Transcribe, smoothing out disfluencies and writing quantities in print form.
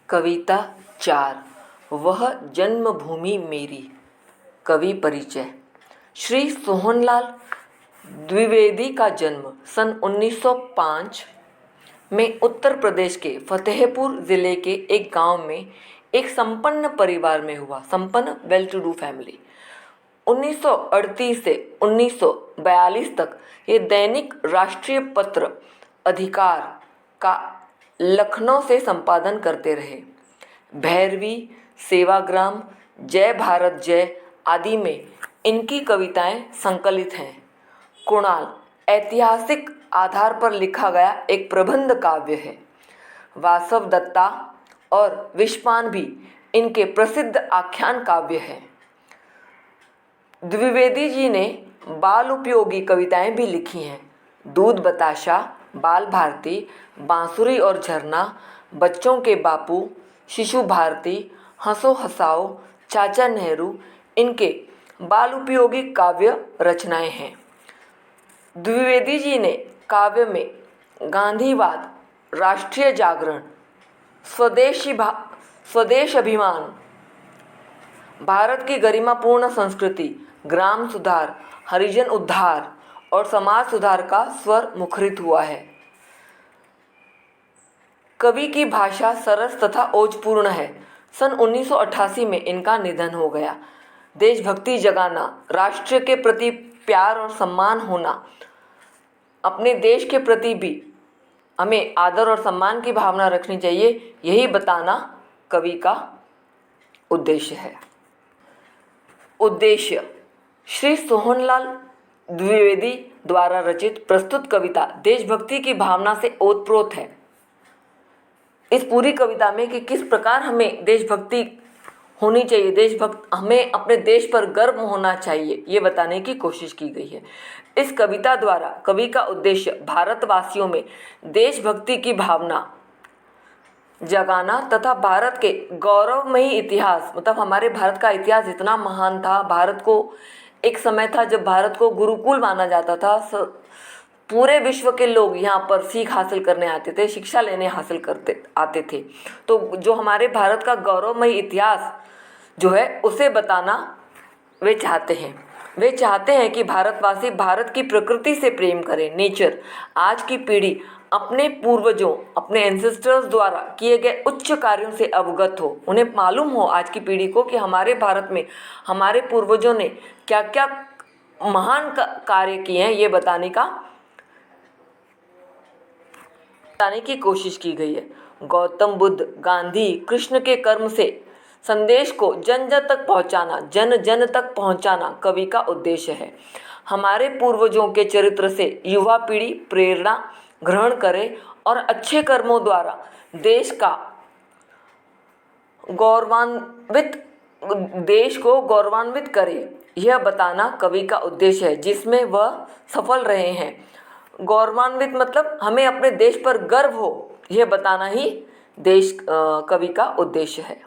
कविता 4 वह जन्मभूमि मेरी। कवि परिचय। श्री सोहनलाल द्विवेदी का जन्म सन 1905 में उत्तर प्रदेश के फतेहपुर ज़िले के एक गांव में एक संपन्न परिवार में हुआ। संपन्न, वेल टू डू फैमिली। 1938 से 1942 तक ये दैनिक राष्ट्रीय पत्र अधिकार का लखनऊ से संपादन करते रहे। भैरवी, सेवाग्राम, जय भारत जय आदि में इनकी कविताएं संकलित हैं। कुणाल ऐतिहासिक आधार पर लिखा गया एक प्रबंध काव्य है। वासव दत्ता और विश्वान भी इनके प्रसिद्ध आख्यान काव्य हैं। द्विवेदी जी ने बाल उपयोगी कविताएं भी लिखी हैं। दूध बताशा, बाल भारती, बांसुरी और झरना, बच्चों के बापू, शिशु भारती, हंसो हंसाओ, चाचा नेहरू इनके बाल उपयोगी काव्य रचनाएं हैं। द्विवेदी जी ने काव्य में गांधीवाद, राष्ट्रीय जागरण, स्वदेश अभिमान, भारत की गरिमापूर्ण संस्कृति, ग्राम सुधार, हरिजन उद्धार और समाज सुधार का स्वर मुखरित हुआ है। कवि की भाषा सरस तथा ओजपूर्ण है। सन 1988 में इनका निधन हो गया। देशभक्ति जगाना, राष्ट्र के प्रति प्यार और सम्मान होना, अपने देश के प्रति भी हमें आदर और सम्मान की भावना रखनी चाहिए, यही बताना कवि का उद्देश्य है। उद्देश्य। श्री सोहनलाल द्विवेदी द्वारा रचित प्रस्तुत कविता देशभक्ति की भावना से ओतप्रोत है। इस पूरी कविता में कि किस प्रकार हमें देशभक्ति होनी चाहिए, हमें अपने देश पर गर्व होना चाहिए, ये बताने की कोशिश की गई है। इस कविता द्वारा कवि का उद्देश्य भारतवासियों में देशभक्ति की भावना जगाना तथा भारत के गौरवमयी इतिहास, मतलब हमारे भारत का इतिहास इतना महान था। भारत को एक समय था जब भारत को गुरुकुल माना जाता था। पूरे विश्व के लोग यहाँ पर सीख हासिल करने आते थे, शिक्षा लेने आते थे। तो जो हमारे भारत का गौरवमयी इतिहास जो है उसे बताना वे चाहते हैं। वे चाहते हैं कि भारतवासी भारत की प्रकृति से प्रेम करें, नेचर। आज की पीढ़ी अपने पूर्वजों, अपने एंसेस्टर्स द्वारा किए गए उच्च कार्यों से अवगत हो। उन्हें मालूम हो आज की पीढ़ी को कि हमारे भारत में हमारे पूर्वजों ने क्या क्या महान कार्य किए हैं, ये बताने की कोशिश की गई है। गौतम बुद्ध, गांधी, कृष्ण के कर्म से संदेश को जन जन तक पहुंचाना, जन जन तक पहुंचाना कवि का उद्देश्य है। हमारे पूर्वजों के चरित्र से युवा पीढ़ी प्रेरणा ग्रहण करे और अच्छे कर्मों द्वारा देश को गौरवान्वित करे, यह बताना कवि का उद्देश्य है, जिसमें वह सफल रहे हैं। गौरवान्वित मतलब हमें अपने देश पर गर्व हो, यह बताना ही कवि का उद्देश्य है।